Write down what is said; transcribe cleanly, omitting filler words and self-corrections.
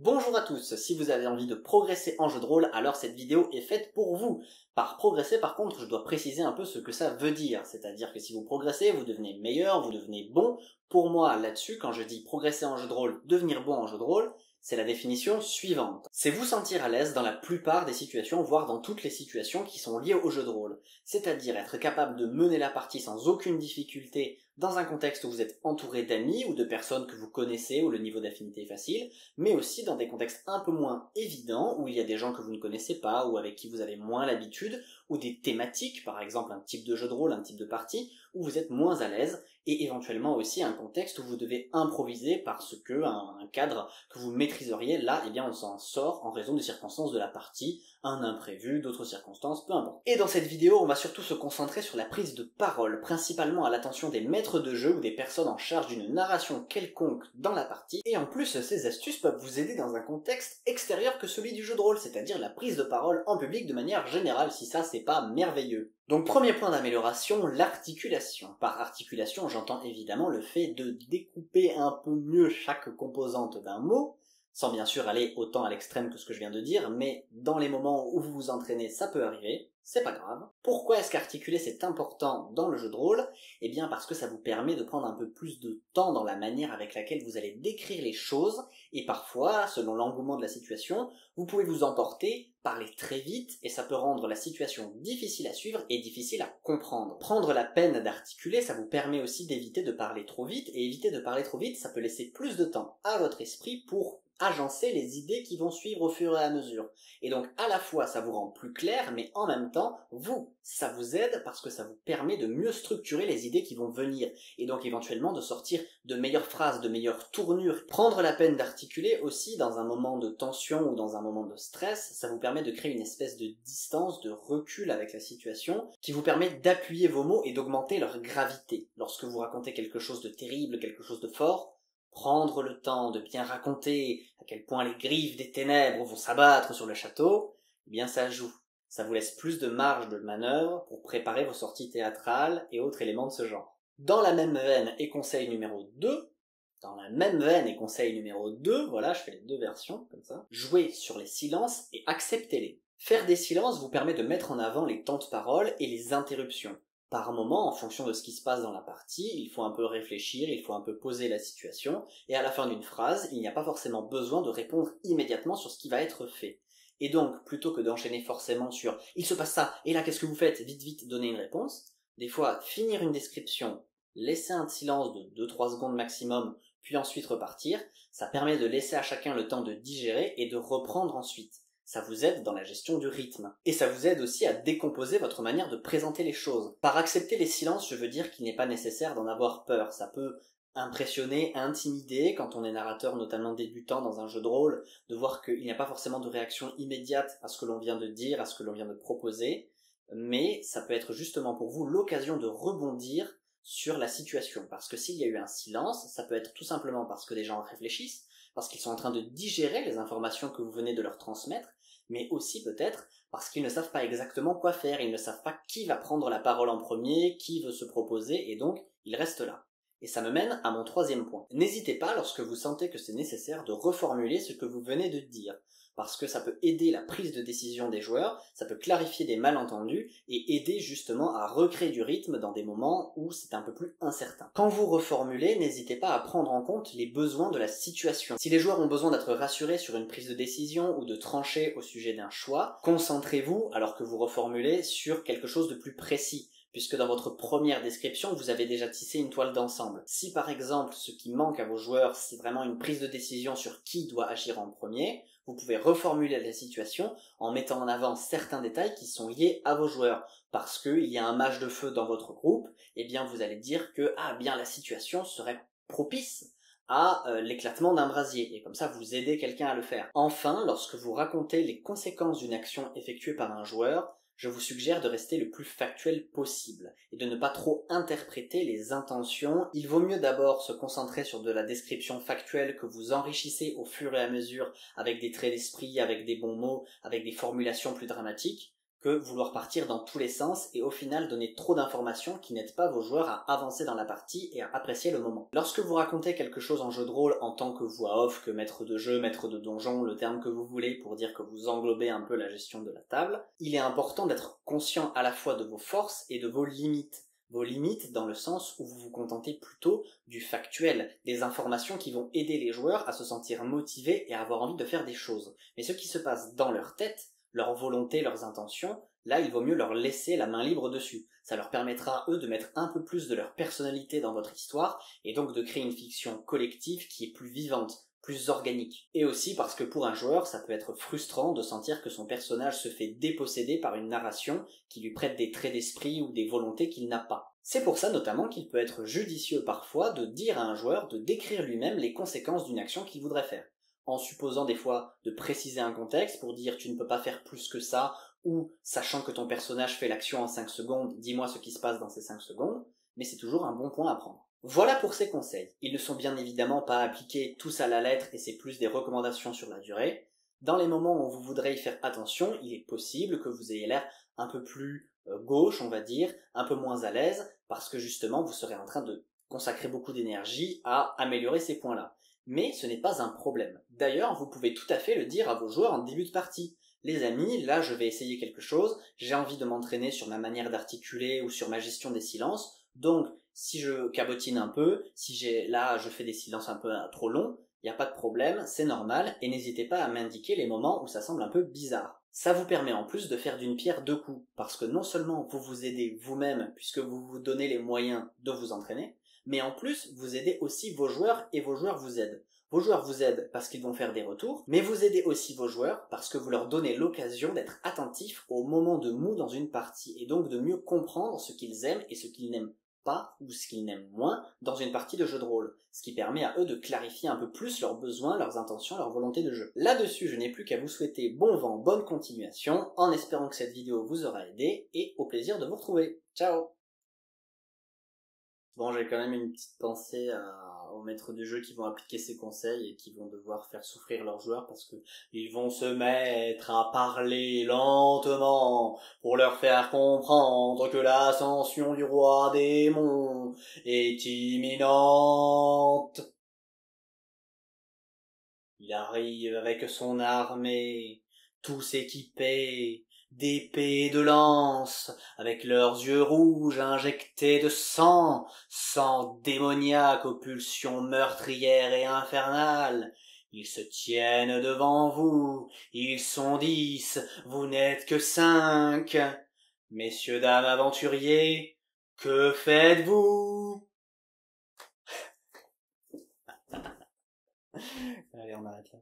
Bonjour à tous, si vous avez envie de progresser en jeu de rôle, alors cette vidéo est faite pour vous. Par progresser par contre, je dois préciser un peu ce que ça veut dire, c'est-à-dire que si vous progressez, vous devenez meilleur, vous devenez bon. Pour moi, là-dessus, quand je dis progresser en jeu de rôle, devenir bon en jeu de rôle, c'est la définition suivante. C'est vous sentir à l'aise dans la plupart des situations, voire dans toutes les situations qui sont liées au jeu de rôle. C'est-à-dire être capable de mener la partie sans aucune difficulté dans un contexte où vous êtes entouré d'amis ou de personnes que vous connaissez, où le niveau d'affinité est facile, mais aussi dans des contextes un peu moins évidents, où il y a des gens que vous ne connaissez pas, ou avec qui vous avez moins l'habitude, ou des thématiques, par exemple un type de jeu de rôle, un type de partie, où vous êtes moins à l'aise, et éventuellement aussi un contexte où vous devez improviser parce que un cadre que vous maîtriseriez, là, eh bien on s'en sort en raison des circonstances de la partie, un imprévu, d'autres circonstances, peu importe. Et dans cette vidéo, on va surtout se concentrer sur la prise de parole, principalement à l'attention des maîtres de jeu ou des personnes en charge d'une narration quelconque dans la partie, et en plus, ces astuces peuvent vous aider dans un contexte extérieur que celui du jeu de rôle, c'est-à-dire la prise de parole en public de manière générale, si ça c'est pas merveilleux. Donc premier point d'amélioration, l'articulation. Par articulation, j'entends évidemment le fait de découper un peu mieux chaque composante d'un mot, sans bien sûr aller autant à l'extrême que ce que je viens de dire, mais dans les moments où vous vous entraînez, ça peut arriver, c'est pas grave. Pourquoi est-ce qu'articuler c'est important dans le jeu de rôle? Eh bien parce que ça vous permet de prendre un peu plus de temps dans la manière avec laquelle vous allez décrire les choses, et parfois, selon l'engouement de la situation, vous pouvez vous emporter, parler très vite, et ça peut rendre la situation difficile à suivre et difficile à comprendre. Prendre la peine d'articuler, ça vous permet aussi d'éviter de parler trop vite, et éviter de parler trop vite, ça peut laisser plus de temps à votre esprit pour agencer les idées qui vont suivre au fur et à mesure. Et donc à la fois ça vous rend plus clair, mais en même temps, ça vous aide parce que ça vous permet de mieux structurer les idées qui vont venir, et donc éventuellement de sortir de meilleures phrases, de meilleures tournures. Prendre la peine d'articuler aussi dans un moment de tension ou dans un moment de stress, ça vous permet de créer une espèce de distance, de recul avec la situation, qui vous permet d'appuyer vos mots et d'augmenter leur gravité. Lorsque vous racontez quelque chose de terrible, quelque chose de fort, prendre le temps de bien raconter à quel point les griffes des ténèbres vont s'abattre sur le château, eh bien ça joue. Ça vous laisse plus de marge de manœuvre pour préparer vos sorties théâtrales et autres éléments de ce genre. Dans la même veine et conseil numéro 2, voilà, je fais les deux versions, comme ça. Jouez sur les silences et acceptez-les. Faire des silences vous permet de mettre en avant les temps de parole et les interruptions. Par moment, en fonction de ce qui se passe dans la partie, il faut un peu réfléchir, il faut un peu poser la situation, et à la fin d'une phrase, il n'y a pas forcément besoin de répondre immédiatement sur ce qui va être fait. Et donc, plutôt que d'enchaîner forcément sur « il se passe ça, et là qu'est-ce que vous faites ?» Vite vite donner une réponse, des fois finir une description, laisser un silence de 2-3 secondes maximum, puis ensuite repartir, ça permet de laisser à chacun le temps de digérer et de reprendre ensuite. Ça vous aide dans la gestion du rythme. Et ça vous aide aussi à décomposer votre manière de présenter les choses. Par accepter les silences, je veux dire qu'il n'est pas nécessaire d'en avoir peur. Ça peut impressionner, intimider quand on est narrateur, notamment débutant dans un jeu de rôle, de voir qu'il n'y a pas forcément de réaction immédiate à ce que l'on vient de dire, à ce que l'on vient de proposer, mais ça peut être justement pour vous l'occasion de rebondir sur la situation. Parce que s'il y a eu un silence, ça peut être tout simplement parce que les gens réfléchissent, parce qu'ils sont en train de digérer les informations que vous venez de leur transmettre, mais aussi peut-être parce qu'ils ne savent pas exactement quoi faire, ils ne savent pas qui va prendre la parole en premier, qui veut se proposer, et donc ils restent là. Et ça me mène à mon troisième point. N'hésitez pas, lorsque vous sentez que c'est nécessaire, de reformuler ce que vous venez de dire, parce que ça peut aider la prise de décision des joueurs, ça peut clarifier des malentendus, et aider justement à recréer du rythme dans des moments où c'est un peu plus incertain. Quand vous reformulez, n'hésitez pas à prendre en compte les besoins de la situation. Si les joueurs ont besoin d'être rassurés sur une prise de décision ou de trancher au sujet d'un choix, concentrez-vous, alors que vous reformulez, sur quelque chose de plus précis, puisque dans votre première description, vous avez déjà tissé une toile d'ensemble. Si par exemple, ce qui manque à vos joueurs, c'est vraiment une prise de décision sur qui doit agir en premier, vous pouvez reformuler la situation en mettant en avant certains détails qui sont liés à vos joueurs. Parce qu'il y a un mage de feu dans votre groupe, eh bien vous allez dire que la situation serait propice à l'éclatement d'un brasier, et comme ça vous aidez quelqu'un à le faire. Enfin, lorsque vous racontez les conséquences d'une action effectuée par un joueur, je vous suggère de rester le plus factuel possible et de ne pas trop interpréter les intentions. Il vaut mieux d'abord se concentrer sur de la description factuelle que vous enrichissez au fur et à mesure avec des traits d'esprit, avec des bons mots, avec des formulations plus dramatiques, que vouloir partir dans tous les sens et au final donner trop d'informations qui n'aident pas vos joueurs à avancer dans la partie et à apprécier le moment. Lorsque vous racontez quelque chose en jeu de rôle en tant que voix off, que maître de jeu, maître de donjon, le terme que vous voulez pour dire que vous englobez un peu la gestion de la table, il est important d'être conscient à la fois de vos forces et de vos limites. Vos limites dans le sens où vous vous contentez plutôt du factuel, des informations qui vont aider les joueurs à se sentir motivés et à avoir envie de faire des choses. Mais ce qui se passe dans leur tête, leur volonté, leurs intentions, là il vaut mieux leur laisser la main libre dessus. Ça leur permettra à eux de mettre un peu plus de leur personnalité dans votre histoire et donc de créer une fiction collective qui est plus vivante, plus organique. Et aussi parce que pour un joueur, ça peut être frustrant de sentir que son personnage se fait déposséder par une narration qui lui prête des traits d'esprit ou des volontés qu'il n'a pas. C'est pour ça notamment qu'il peut être judicieux parfois de dire à un joueur de décrire lui-même les conséquences d'une action qu'il voudrait faire, en supposant des fois de préciser un contexte pour dire tu ne peux pas faire plus que ça, ou sachant que ton personnage fait l'action en 5 secondes, dis-moi ce qui se passe dans ces 5 secondes, mais c'est toujours un bon point à prendre. Voilà pour ces conseils. Ils ne sont bien évidemment pas appliqués tous à la lettre et c'est plus des recommandations sur la durée. Dans les moments où vous voudrez y faire attention, il est possible que vous ayez l'air un peu plus gauche, on va dire, un peu moins à l'aise, parce que justement vous serez en train de consacrer beaucoup d'énergie à améliorer ces points-là. Mais ce n'est pas un problème. D'ailleurs, vous pouvez tout à fait le dire à vos joueurs en début de partie. Les amis, là je vais essayer quelque chose, j'ai envie de m'entraîner sur ma manière d'articuler ou sur ma gestion des silences, donc si je cabotine un peu, si je fais des silences un peu trop longs, il n'y a pas de problème, c'est normal, et n'hésitez pas à m'indiquer les moments où ça semble un peu bizarre. Ça vous permet en plus de faire d'une pierre deux coups, parce que non seulement vous vous aidez vous-même, puisque vous vous donnez les moyens de vous entraîner, mais en plus vous aidez aussi vos joueurs et vos joueurs vous aident. Vos joueurs vous aident parce qu'ils vont faire des retours, mais vous aidez aussi vos joueurs parce que vous leur donnez l'occasion d'être attentifs au moment de mou dans une partie, et donc de mieux comprendre ce qu'ils aiment et ce qu'ils n'aiment pas ou ce qu'ils n'aiment moins dans une partie de jeu de rôle, ce qui permet à eux de clarifier un peu plus leurs besoins, leurs intentions, leur volonté de jeu. Là-dessus, je n'ai plus qu'à vous souhaiter bon vent, bonne continuation, en espérant que cette vidéo vous aura aidé, et au plaisir de vous retrouver. Ciao! Bon, j'ai quand même une petite pensée aux maîtres de jeu qui vont appliquer ces conseils et qui vont devoir faire souffrir leurs joueurs parce que ils vont se mettre à parler lentement pour leur faire comprendre que l'ascension du roi démon est imminente. Il arrive avec son armée, tous équipés, d'épées et de lances, avec leurs yeux rouges injectés de sang, sang démoniaque aux pulsions meurtrières et infernales. Ils se tiennent devant vous, ils sont 10, vous n'êtes que 5. Messieurs, dames aventuriers, que faites-vous? Allez, on arrête là.